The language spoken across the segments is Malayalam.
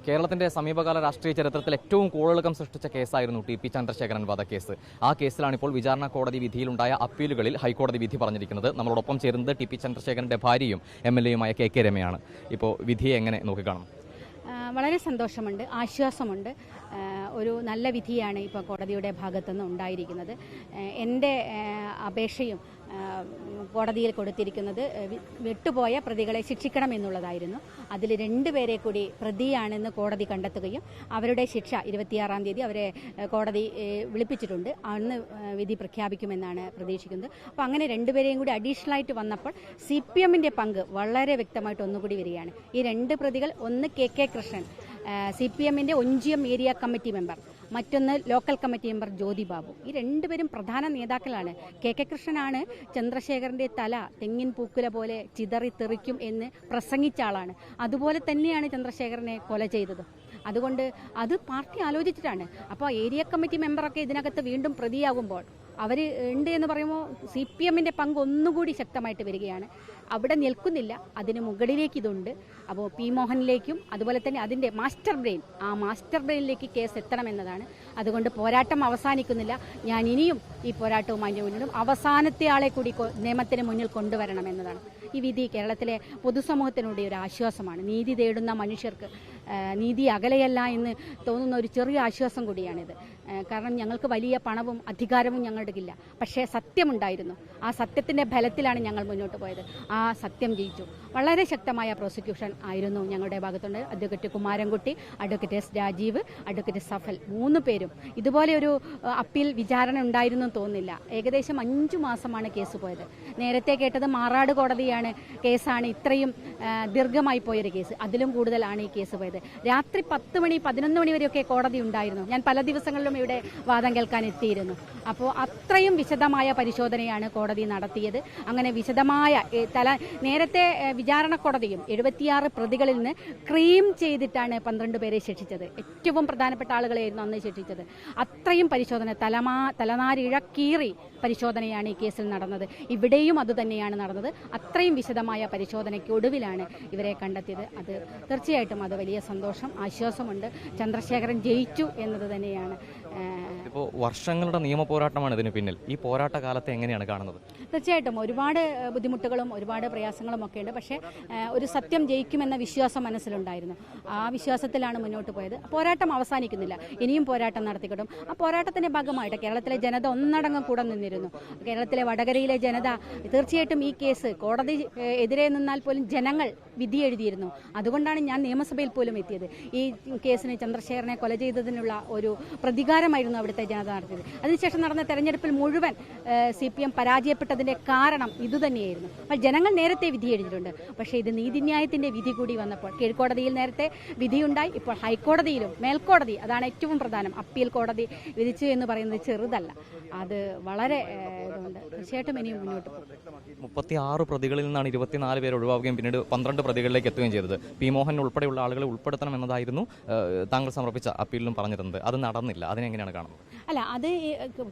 കേരളത്തിന്റെ സമീപകാല രാഷ്ട്രീയ ചരിത്രത്തിൽ ഏറ്റവും കോളിളക്കം സൃഷ്ടിച്ച കേസായിരുന്നു ടി പി ചന്ദ്രശേഖരൻ വധക്കേസ്. ആ കേസിലാണ് ഇപ്പോൾ വിചാരണ കോടതി വിധിയിലുണ്ടായ അപ്പീലുകളിൽ ഹൈക്കോടതി വിധി പറഞ്ഞിരിക്കുന്നത്. നമ്മളോടൊപ്പം ചേരുന്നത് ടി പി ചന്ദ്രശേഖരന്റെ ഭാര്യയും MLA-യുമായ KK രമയാണ്. ഇപ്പോൾ വിധിയെ എങ്ങനെ നോക്കിക്കാണും? വളരെ സന്തോഷമുണ്ട്, ആശ്വാസമുണ്ട്. ഒരു നല്ല വിധിയാണ് ഇപ്പോൾ കോടതിയുടെ ഭാഗത്തുനിന്ന് ഉണ്ടായിരിക്കുന്നത്. എൻ്റെ അപേക്ഷയും കോടതിയിൽ കൊടുത്തിരിക്കുന്നത് വിട്ടുപോയ പ്രതികളെ ശിക്ഷിക്കണം എന്നുള്ളതായിരുന്നു. അതിൽ 2 പേരെ കൂടി പ്രതിയാണെന്ന് കോടതി കണ്ടെത്തുകയും അവരുടെ ശിക്ഷ 26-ാം തീയതി അവരെ കോടതി വിളിപ്പിച്ചിട്ടുണ്ട്. അന്ന് വിധി പ്രഖ്യാപിക്കുമെന്നാണ് പ്രതീക്ഷിക്കുന്നത്. അപ്പോൾ അങ്ങനെ 2 പേരെയും കൂടി അഡീഷണലായിട്ട് വന്നപ്പോൾ CPM-ന്റെ പങ്ക് വളരെ വ്യക്തമായിട്ട് ഒന്നുകൂടി വരികയാണ്. ഈ 2 പ്രതികൾ, ഒന്ന് KK കൃഷ്ണൻ, CPM-ന്റെ ഒഞ്ചിയം ഏരിയ കമ്മിറ്റി മെമ്പർ, മറ്റൊന്ന് local committee member Jyothi Babu. ഈ 2 പേരും പ്രധാന നേതാക്കളാണ്. KK കൃഷ്ണനാണ് ചന്ദ്രശേഖരന്റെ തല തെങ്ങിൻ പൂക്കുല പോലെ ചിതറിത്തെറിക്കും എന്ന് പ്രസംഗിച്ച ആളാണ്. അതുപോലെ തന്നെയാണ് ചന്ദ്രശേഖരനെ കൊല ചെയ്തത്. അതുകൊണ്ട് അത് പാർട്ടി ആലോചിച്ചിട്ടാണ്. അപ്പോൾ ഏരിയ കമ്മിറ്റി മെമ്പറൊക്കെ ഇതിനകത്ത് വീണ്ടും പ്രതിയാകുമ്പോൾ അവർ ഉണ്ട് എന്ന് പറയുമ്പോൾ CPM-ന്റെ പങ്ക് ഒന്നുകൂടി ശക്തമായിട്ട് വരികയാണ്. അവിടെ നിൽക്കുന്നില്ല, അതിന് മുകളിലേക്ക് ഇതുണ്ട്. അപ്പോൾ P. മോഹനിലേക്കും അതുപോലെ തന്നെ അതിൻ്റെ മാസ്റ്റർ ബ്രെയിനിലേക്ക് കേസ് എത്തണമെന്നതാണ്. അതുകൊണ്ട് പോരാട്ടം അവസാനിക്കുന്നില്ല. ഞാൻ ഇനിയും ഈ പോരാട്ടവുമായി മുന്നിടും. അവസാനത്തെ ആളെ കൂടി നിയമത്തിന് മുന്നിൽ കൊണ്ടുവരണമെന്നതാണ്. ഈ വിധി കേരളത്തിലെ പൊതുസമൂഹത്തിനുടെ ഒരു ആശ്വാസമാണ്. നീതി തേടുന്ന മനുഷ്യർക്ക് നീതി അകലെയല്ല എന്ന് തോന്നുന്ന ഒരു ചെറിയ ആശ്വാസം കൂടിയാണിത്. കാരണം ഞങ്ങൾക്ക് വലിയ പണവും അധികാരവും ഞങ്ങളുടെ ഇല്ല, പക്ഷേ സത്യമുണ്ടായിരുന്നു. ആ സത്യത്തിൻ്റെ ബലത്തിലാണ് ഞങ്ങൾ മുന്നോട്ട് പോയത്. ആ സത്യം ജയിച്ചു. വളരെ ശക്തമായ പ്രോസിക്യൂഷൻ ആയിരുന്നു ഞങ്ങളുടെ ഭാഗത്തുണ്ട്. Advocate Kumarankutty, advocate S. Rajeev, advocate Safal, 3 പേരും. ഇതുപോലെ ഒരു അപ്പീൽ വിചാരണ ഉണ്ടായിരുന്നു തോന്നുന്നില്ല. ഏകദേശം 5 മാസമാണ് കേസ് പോയത്. നേരത്തെ കേട്ടത് മാറാട് കോടതിയാണ് കേസാണ് ഇത്രയും ദീർഘമായി പോയൊരു കേസ്. അതിലും കൂടുതലാണ് ഈ കേസ് പോയത്. രാത്രി 10 മണി 11 മണി വരെയൊക്കെ കോടതി ഉണ്ടായിരുന്നു. ഞാൻ പല ദിവസങ്ങളിലും ഇവിടെ വാദം കേൾക്കാൻ എത്തിയിരുന്നു. അപ്പോൾ അത്രയും വിശദമായ പരിശോധനയാണ് കോടതി നടത്തിയത്. അങ്ങനെ വിശദമായ നേരത്തെ വിചാരണ കോടതിയും 76 പ്രതികളിൽ നിന്ന് ക്രീം ചെയ്തിട്ടാണ് 12 പേരെ ശിക്ഷിച്ചത്. ഏറ്റവും പ്രധാനപ്പെട്ട ആളുകളെയായിരുന്നു അന്ന് ശിക്ഷിച്ചത്. അത്രയും പരിശോധന, തലനാരിഴക്കീറി പരിശോധനയാണ് ഈ കേസിൽ നടന്നത്. ഇവിടെയും അതുതന്നെയാണ് നടന്നത്. അത്രയും വിശദമായ പരിശോധനയ്ക്ക് ഒടുവിലാണ് ഇവരെ കണ്ടെത്തിയത്. അത് തീർച്ചയായിട്ടും അത് വലിയ സന്തോഷം, ആശ്വാസമുണ്ട്. ചന്ദ്രശേഖരൻ ജയിച്ചു എന്നത് തന്നെയാണ്. ഇപ്പോൾ വർഷങ്ങളുടെ നിയമ പോരാട്ടമാണ് ഇതിന് പിന്നിൽ. ഈ പോരാട്ട കാലത്തെ എങ്ങനെയാണ് കാണുന്നത്? തീർച്ചയായിട്ടും ഒരുപാട് ബുദ്ധിമുട്ടുകളും ഒരുപാട് പ്രയാസങ്ങളും ഒക്കെ ഉണ്ട്. പക്ഷേ ഒരു സത്യം ജയിക്കുമെന്ന വിശ്വാസം മനസ്സിലുണ്ടായിരുന്നു. ആ വിശ്വാസത്തിലാണ് മുന്നോട്ട് പോയത്. പോരാട്ടം അവസാനിക്കുന്നില്ല, ഇനിയും പോരാട്ടം നടത്തിക്കിട്ടും. ആ പോരാട്ടത്തിന്റെ ഭാഗമായിട്ട് കേരളത്തിലെ ജനത ഒന്നടങ്കം കൂടെ നിന്നിരുന്നു. കേരളത്തിലെ വടകരയിലെ ജനത തീർച്ചയായിട്ടും ഈ കേസ് കോടതി എതിരെ നിന്നാൽ പോലും ജനങ്ങൾ വിധി എഴുതിയിരുന്നു. അതുകൊണ്ടാണ് ഞാൻ നിയമസഭയിൽ പോലും എത്തിയത്. ഈ കേസിന് ചന്ദ്രശേഖരനെ കൊല ചെയ്തതിനുള്ള ഒരു പ്രതികാരമായിരുന്നു അവിടുത്തെ ജനത നടത്തിയത്. അതിനുശേഷം നടന്ന തെരഞ്ഞെടുപ്പിൽ മുഴുവൻ CPM പരാജയപ്പെട്ടതിന്റെ കാരണം ഇതുതന്നെയായിരുന്നു. അപ്പോൾ ജനങ്ങൾ നേരത്തെ വിധി എഴുതിയിട്ടുണ്ട്. പക്ഷേ ഇത് നീതിന്യായത്തിന്റെ വിധി കൂടി വന്നപ്പോൾ കീഴ്ക്കോടതിയിൽ നേരത്തെ വിധിയുണ്ടായി, ഇപ്പോൾ ഹൈക്കോടതിയിലും മേൽക്കോടതി, അതാണ് ഏറ്റവും പ്രധാനം, അപ്പീൽ കോടതി വിധിച്ചു എന്ന് പറയുന്നത് ചെറുതല്ല. അത് വളരെ ഇതുണ്ട്. തീർച്ചയായിട്ടും ഇനിയും മുന്നോട്ട് പോകും. 36 പ്രതികളിൽ നിന്നാണ് 24 പേർ ഒഴിവാക്കുകയും പിന്നീട് 12 പ്രതികളിലേക്ക് എത്തുകയും ചെയ്തത്. P. മോഹൻ ഉൾപ്പെടെയുള്ള ആളുകളെ ഉൾപ്പെടുത്തണം എന്നതായിരുന്നു താങ്കൾ സമർപ്പിച്ച അപ്പീലിലും പറഞ്ഞിരുന്നത്. അത് നടന്നില്ല. അതിനെങ്ങനെയാണ് കാണുന്നത്? അല്ല, അത്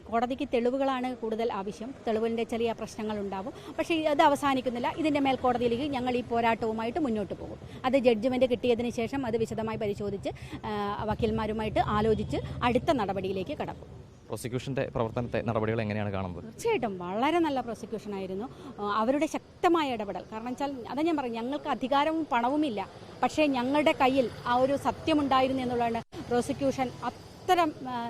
കോടതിക്ക് തെളിവുകളാണ് കൂടുതൽ ആവശ്യം. തെളിവിൻ്റെ ചെറിയ പ്രശ്നങ്ങൾ ഉണ്ടാവും. പക്ഷേ അത് അവസാനിക്കുന്നില്ല. ഇതിൻ്റെ മേൽക്കോടതിയിലേക്ക് ഞങ്ങൾ ഈ പോരാട്ടവുമായിട്ട് മുന്നോട്ട് പോകും. അത് ജഡ്ജ്മെൻറ്റ് കിട്ടിയതിന് ശേഷം അത് വിശദമായി പരിശോധിച്ച് വക്കീൽമാരുമായിട്ട് ആലോചിച്ച് അടുത്ത നടപടിയിലേക്ക് കടക്കും. പ്രോസിക്യൂഷന്റെ പ്രവർത്തനത്തെ നടപടികൾ എങ്ങനെയാണ് കാണുന്നത്? തീർച്ചയായിട്ടും വളരെ നല്ല പ്രോസിക്യൂഷൻ ആയിരുന്നു. അവരുടെ ശക്തമായ ഇടപെടൽ. കാരണം വെച്ചാൽ അതാ ഞാൻ പറയും, ഞങ്ങൾക്ക് അധികാരവും പണവുമില്ല, പക്ഷേ ഞങ്ങളുടെ കയ്യിൽ ആ ഒരു സത്യമുണ്ടായിരുന്നു എന്നുള്ളതാണ്. പ്രോസിക്യൂഷൻ അത്തരം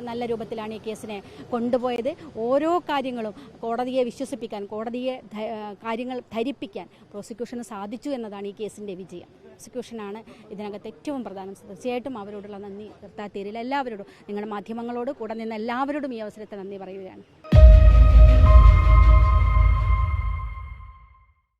നല്ല രൂപത്തിലാണ് ഈ കേസിനെ കൊണ്ടുപോയത്. ഓരോ കാര്യങ്ങളും കോടതിയെ വിശ്വസിപ്പിക്കാൻ, കോടതിയെ കാര്യങ്ങൾ ധരിപ്പിക്കാൻ പ്രോസിക്യൂഷന് സാധിച്ചു എന്നതാണ് ഈ കേസിൻ്റെ വിജയം. പ്രോസിക്യൂഷനാണ് ഇതിനകത്ത് ഏറ്റവും പ്രധാനം. തീർച്ചയായിട്ടും അവരോടുള്ള നന്ദി തീർത്താൽ തീരില്ല. എല്ലാവരോടും, നിങ്ങളുടെ മാധ്യമങ്ങളോട് കൂടെ നിന്ന് എല്ലാവരോടും ഈ അവസരത്തെ നന്ദി പറയുകയാണ്.